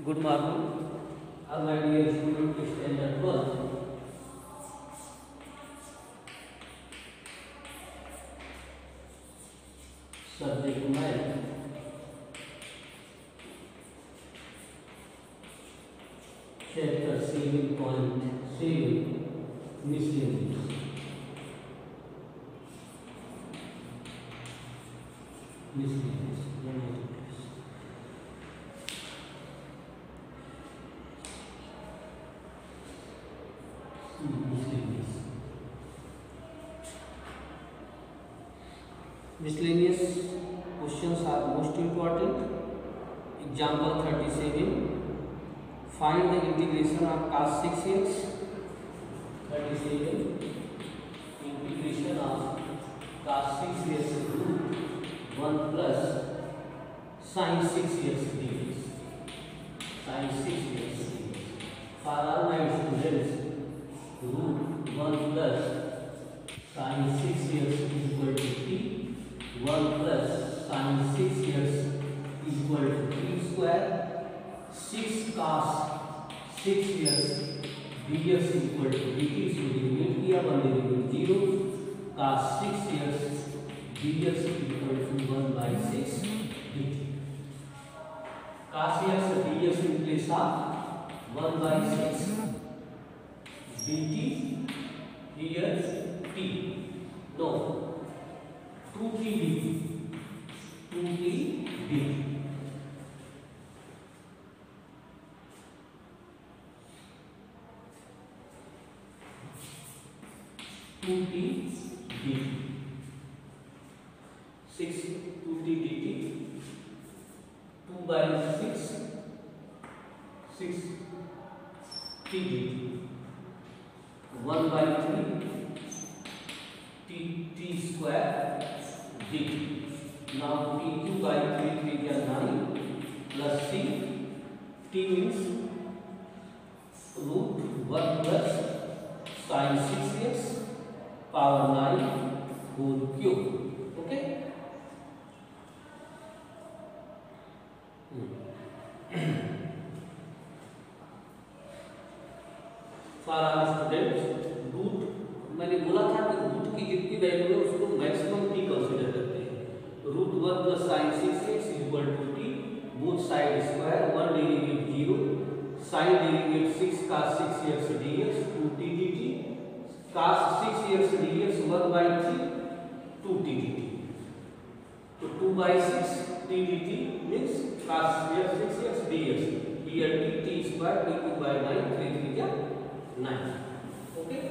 Good morning, all my dear student standard 1. Subject math, chapter 7.7, miscellaneous. Miscellaneous. Miscellaneous questions are most important. Example 37. Find the integration of cos 6x. 37. Integration of cos 6x root 1 plus sin 6x dx. Sin 6x dx. For all my students, root 1 plus sin 6x is equal to t. 1 plus sin 6x is equal to 3 square. 6 cos 6x dx is equal to dt. So dividend किया 1 dividend 0. cos 6x dx is equal to 1 by 6 dt. cos x dx in place of 1 by 6 dt. Here t. No. 2t dt. 2t dt. 2t dt. 6 2t dt. 2 by 6 6 t dt. 1 by 3 t square dt. Now t2 by 3 is 9 plus c. T means root 1 plus sin 6x power 9 whole cube. Okay. For our students, root मैंने बोला था कि root की जितनी value है उसको maximum T consider करते हैं. Root 1 plus sine 6x equal to t. Both side square. 1 derivative 0. Sine derivative 6 cos 6x dx 2t dt. cos 6x dx 1 by 3 2t dt. तो 2 by 6 t dt means cos 6x dx. Here t square t2 by 9 3 3 क्या 9. Okay.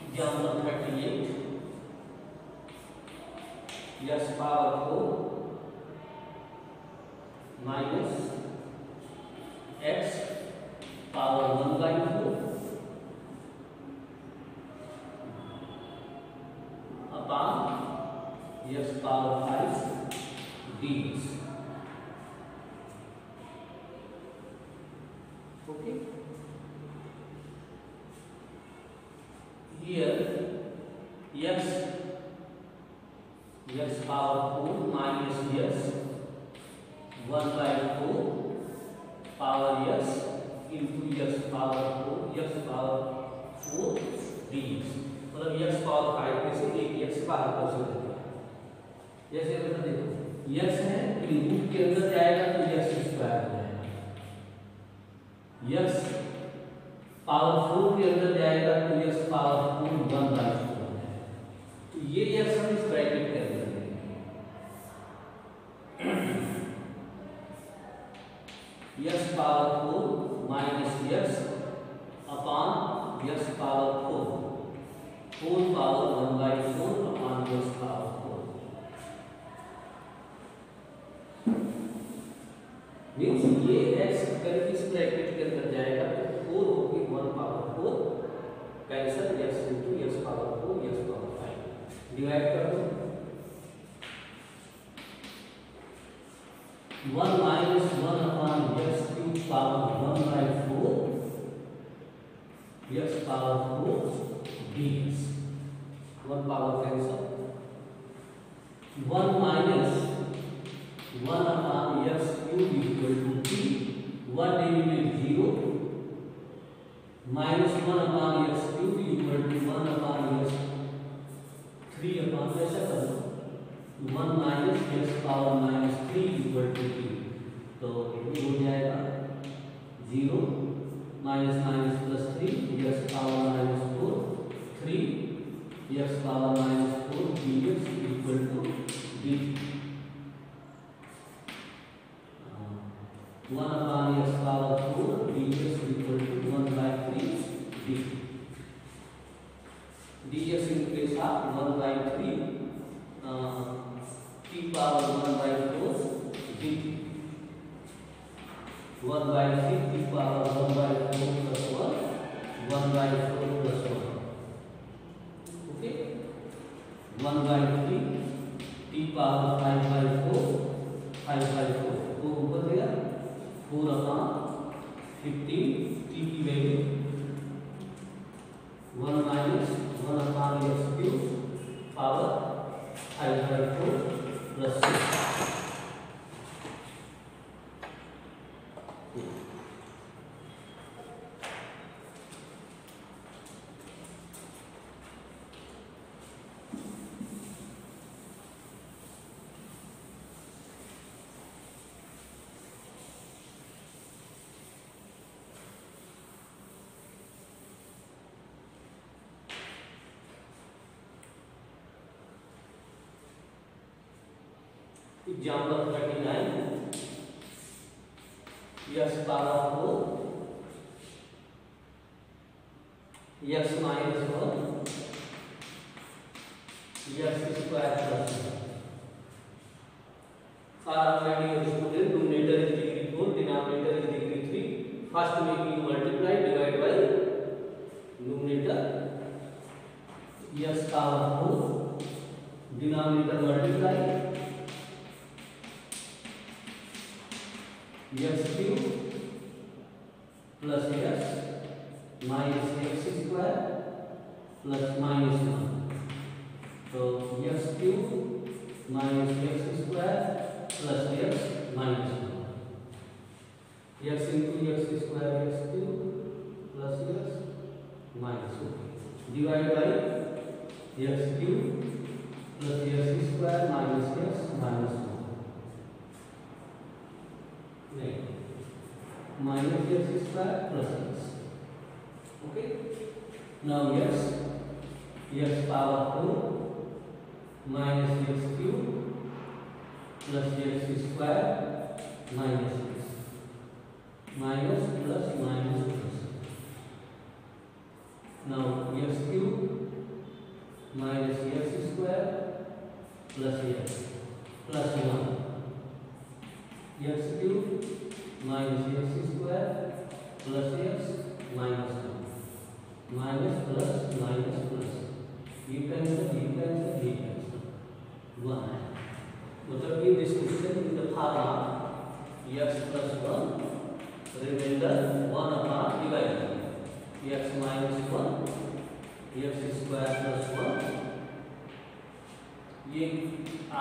Example 38. X power 4 minus x power 1 by 4 upon x power 5 dx. Okay. Here x power 4 minus x 1 by 4 power x into x power 4 dx. मतलब x power 5 में से एक x बाहर कर सकते हैं. जैसे मतलब देखो x है रूट के अंदर जाएगा तो x स्क्वायर हो जाएगा. x पावर 4 के अंदर जाएगा तो x पावर 4 1 by 4 हो जाएगा. तो ये x हम इस ब्रैकेट के अंदर लेंगे. x power 4 minus x upon x power 4 whole power 1 by 4 upon x power 4 means ये x करके इस ब्रैकेट के अंदर जाएगा तो 4 होगी 1 power 4 cancel x into x power 4 x power 5 divide कर दो. power 4 dx. 1 power cancel. 1 minus 1 upon x cube equal to t. 1 derivative 0 minus 1 upon x cube equal to 1 upon x 3 upon ऐसा कर लो 1 minus x power minus 3 equal to t. तो ये हो जाएगा 0 minus minus plus 3 x power minus 4 3 x power minus 4 dx equal to dt. 1 upon x power 4 dx equal to 1 by 3 dt. dx के साथ 1 by 3 t power 1 by 4 dt. 1 by 3 t power 1 by 4 plus 1 1 by 4 plus 1. Okay, 1 by 3 t power 5 by 4 5 by 4 तो ऊपर गया 4 upon 15 t की value 1 minus 1 upon x cube power 5 by 4 plus 6. Example 39 x power 4 x minus 1 x square plus 1. Already student numerator is degree 4 denominator is degree 3. First making multiply divide by numerator x power 4 denominator multiply x cube plus x minus x square plus minus 1. So x cube minus x square plus x minus 1. x into x square x cube plus x minus 1. Divide by x cube plus x square minus x minus 1. Minus x square plus x. Okay. Now x power 4 minus x cube plus x square minus x minus plus minus plus. Now x cube minus x square plus x plus 1. x cube minus x square plus x minus 1 minus plus minus plus ये cancel 1 है. मतलब ये distribution in the form x plus 1 remainder 1 upon divided x minus 1 x square plus 1 ये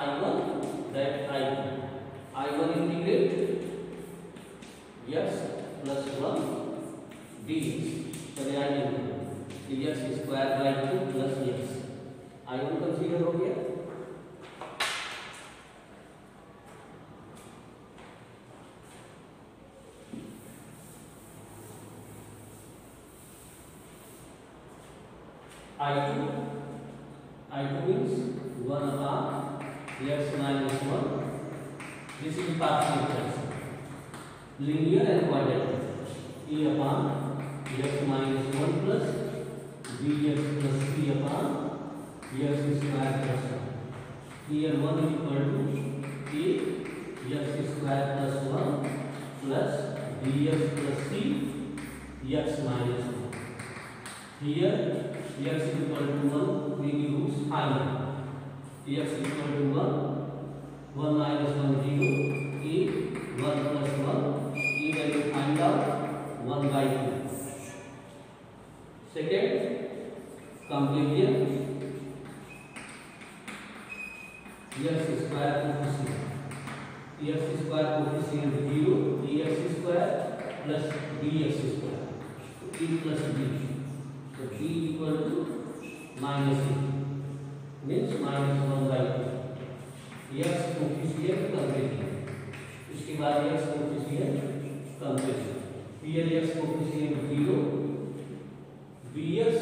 I1 that I1 integrate x plus 1 dx. चलिए आइए x square by 2 plus x I1 consider हो गया. I2 means 1 upon x minus 1. This is partial fraction. Linear and quadratic. E upon x minus 1 plus dx plus 3 upon x square plus 1. Here 1 is equal to a x square plus 1 plus dx plus 3 x minus 1. Here x is equal to 1, we use final. X is equal to 1, 1 minus 1 0, a 1 plus 1, e value find out 1 by 2. Second completion x square coefficient 0 x square plus b x square a plus b तो b equal to minus a means -1/2 x coefficient completion इसके बाद x coefficient completion here x coefficient 0 bx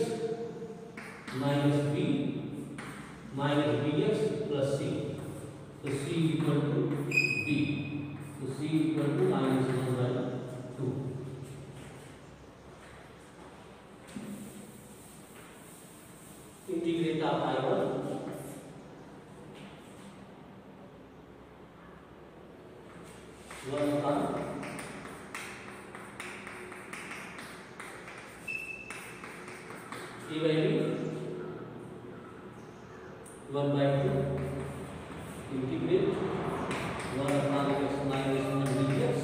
minus b minus bx plus c so c equal to b so c equal to -1/2 integrate of I1 1 upon e value 1/2 integrate 1 upon x minus 1 dx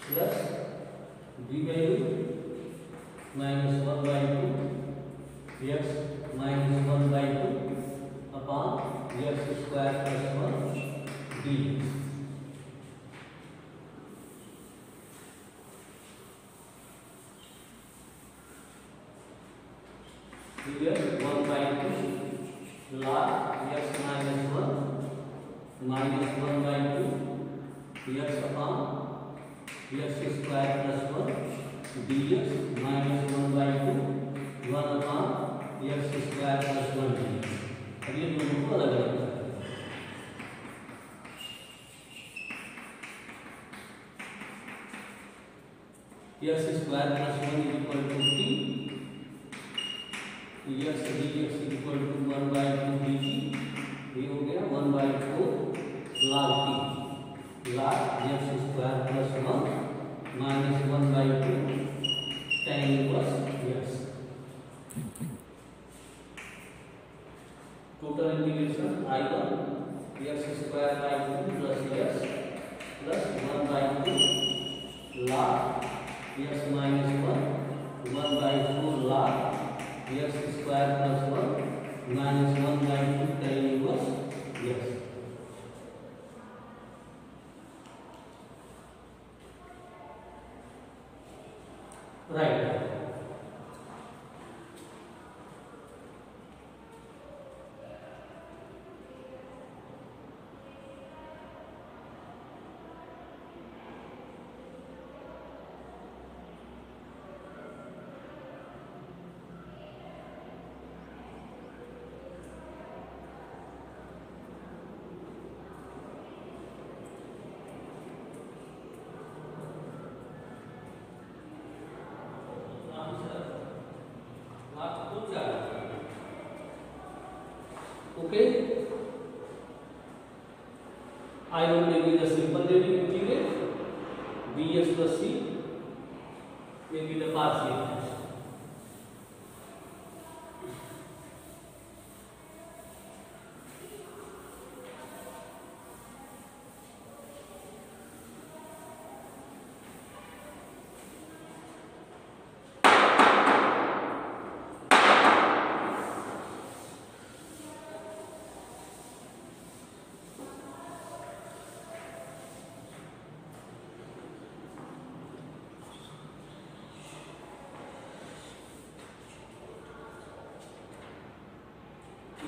plus b value minus 1/2 x minus 1/2 upon x square plus 1 dx here 1/2 log x minus 1 minus 1/2 x upon x square plus 1 dx minus 1/2 1 upon x square plus 1 dx अब ये दोनों को अलग अलग x square plus 1 is equal to t x dx equal to 1/2 dt ये हो गया 1/4 log t log x square plus 1 minus 1/2 tan inverse x total integration I1 x square by 2 plus x plus 1/2 log x minus 1 1/4 log x square plus 1 minus 1/2 tan inverse x right okay I1 may be the simple derivative integrate bx plus c may be the partial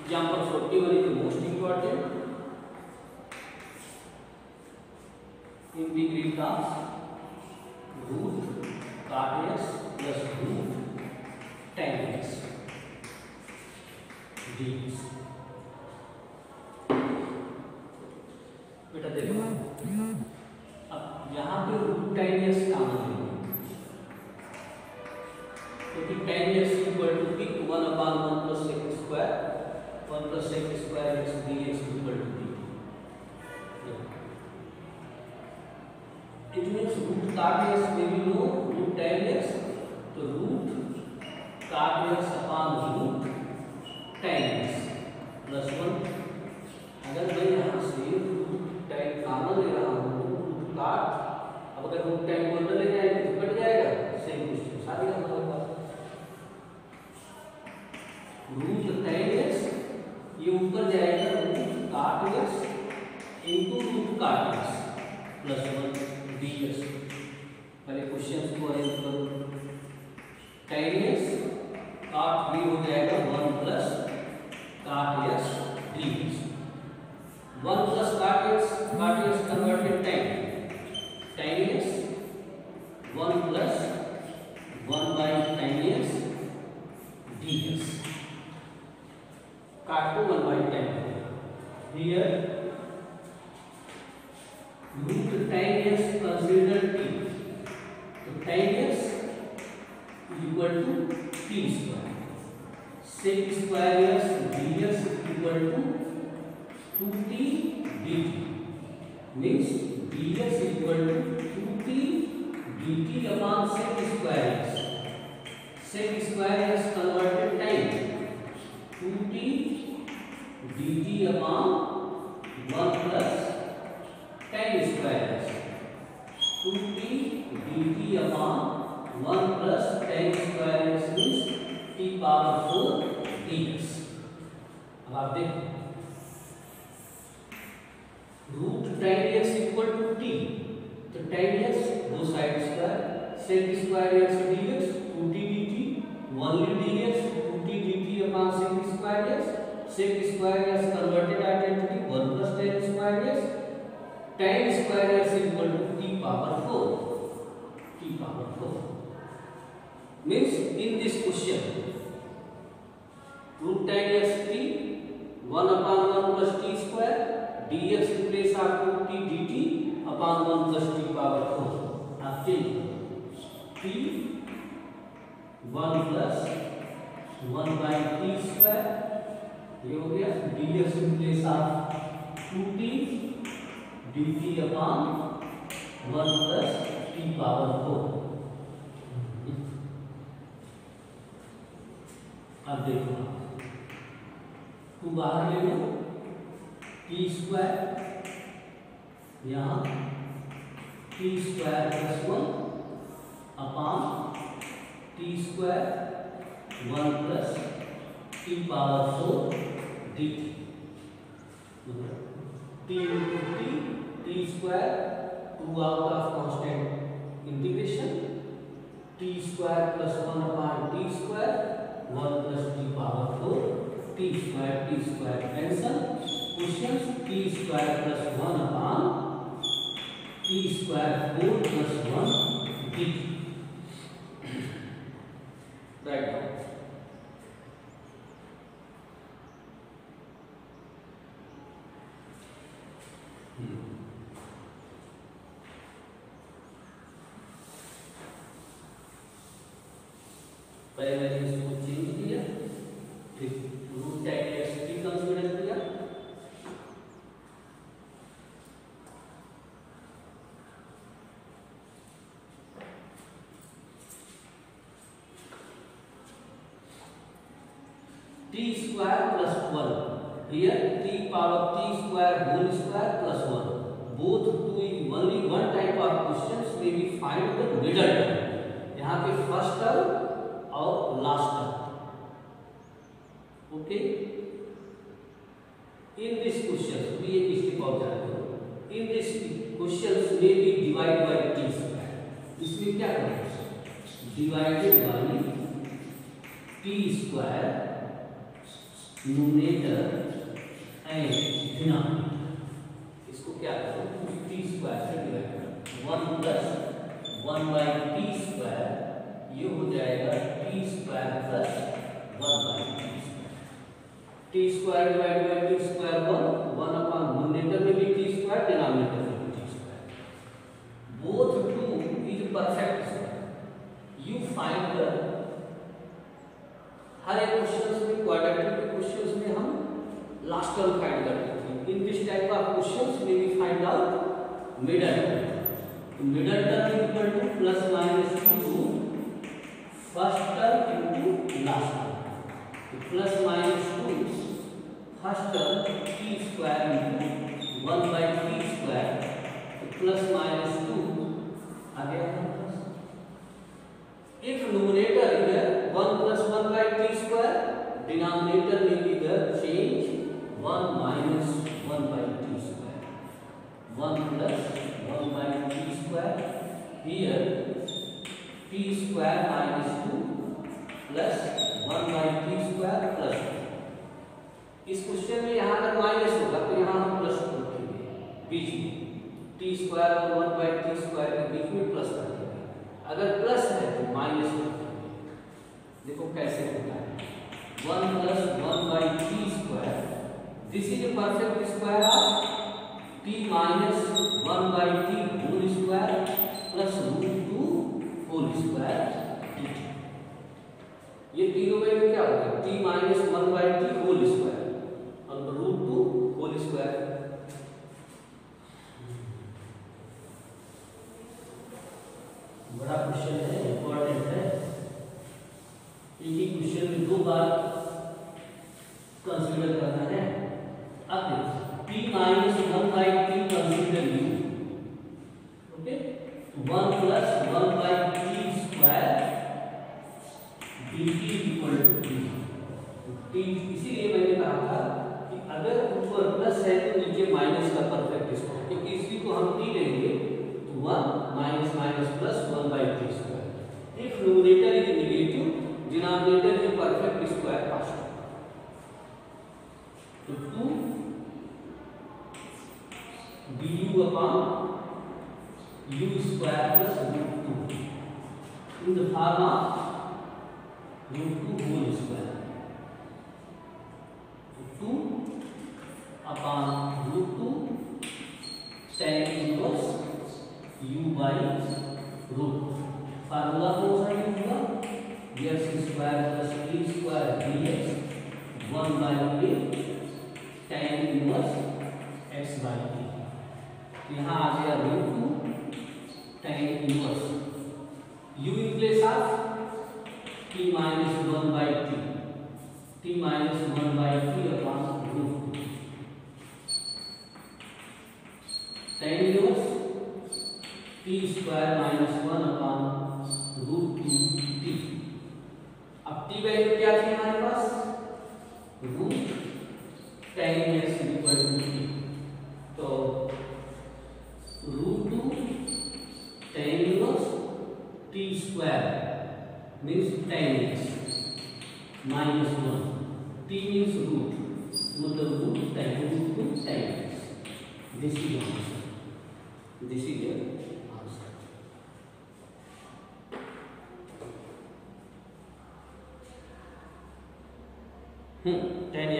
example 41 is the most important integrate of root cot x plus root tan x dx बेटा देखो अब यहाँ पे root tan x common है क्योंकि tan x equal to 1 upon 1 plus x square 1 plus x square x dx equal to d. It means root cot x may be no root tan x तो root cot x upon root tan x plus 1 अगर मैं यहाँ से root tan common ले रहा हूँ root cot अब अगर root tan को अंदर ले जाएंगे तो कट जाएगा same question tan x is equal to t square. Sec square x dx is equal to 2t dt. Means dx is equal to 2t dt upon sec square x. Sec square x converted time 2t dt upon 1 plus tan square x. 2t dt upon 1 plus tan square x means t power 4 dx. अब आप देखो root tan x equal to t, तो tan x दो side square sec square x dx 2t dt only dx 2t dt upon sec square x. Sec square x converted identity 1 plus tan square x. Tan square x equal to t power 4. T power 4 means in this question root tan x t 1 upon 1 plus t square dx replace आपको t dt upon 1 plus t power 4. आप change t 1 plus 1 by t square ये हो गया dx replace आप 2t dt upon 1 plus t power 4. अब देखो तू बाहर ले लो t स्क्वायर यहाँ t square plus 1 upon t square 1 plus t power 4 dt. t into t square 2 out of constant integration t square plus 1 upon t square 1 plus t power 4 t square cancel. Questions t square plus 1 upon t square 4 plus 1 dt. Right now पहले मैंने इसको change किया, फिर root tan x t consider किया, t square plus 1 here t power t square whole square plus 1 both two is only one type of questions may be find the middle term. यहाँ पे first term और last term. Okay in this question भी एक step और जाते हो. In this question में भी डिवाइड बाय टी स्क्वायर. इसमें क्या करेंगे divided by t square numerator and denominator. इसको क्या करो टी स्क्वायर से डिवाइड करो 1 प्लस 1 बाय टी स्क्वायर ये हो जाएगा t square plus 1 by t square divide by t square 1 upon numerator में भी टी स्क्वायर डिनोमिनेटर में भी t square. Both two is perfect square. You find the हर एक क्वेश्चंस में क्वाड्रेटिक के क्वेश्चंस में हम लास्ट टर्म फाइंड करते थे. In this type of questions में we find out middle term. Middle term equal to plus minus 2 first term into last term. Plus minus 2 first term t square into 1 by t square plus minus 2 आ गया. If numerator is 1 plus 1 by t square denominator में भी the change 1 minus 1 by t square 1 plus 1 by t square here t square minus 2 plus 1 by t square plus 2. इस question में यहाँ अगर minus होगा तो यहाँ हम प्लस रखेंगे बीच में. t स्क्वायर और 1 by t स्क्वायर के बीच में प्लस रखेंगे. अगर प्लस है तो माइनस रखेंगे. देखो कैसे होता है 1 plus 1 by t square. This is a perfect square of t minus 1 by t whole square plus root 2 whole question है, इंपॉर्टेंट है। एक ही क्वेश्चन में 2 बार कंसीडर करना है। अब p minus 1/t consider u, okay, 1 plus 1/t square dt equal to t। इसीलिए मैंने कहा था कि अगर ऊपर प्लस है तो नीचे माइनस का परफेक्ट स्क्वायर, क्योंकि इसी को हम t लेंगे तो 1 minus minus plus 1/t square. If numerator is negative, denominator is perfect square positive, तो 2 du upon u square plus root 2 in the form of root 2 whole square, 2 upon root 2 tan inverse u by root। Formula कौन सा use हुआ? x square plus t square dx 1 by a tan inverse x by t। यहाँ आ गया root 2 tan inverse u in place of t minus 1/t, t minus 1/t upon root 2 tan inverse t square minus 1 upon root 2t। अब t value क्या थी हमारे पास? Root tan x equal to t, तो root 2 tan inverse t square means tan x minus 1, t means root, मतलब root 2 tan x। This is answer, this is answer. tan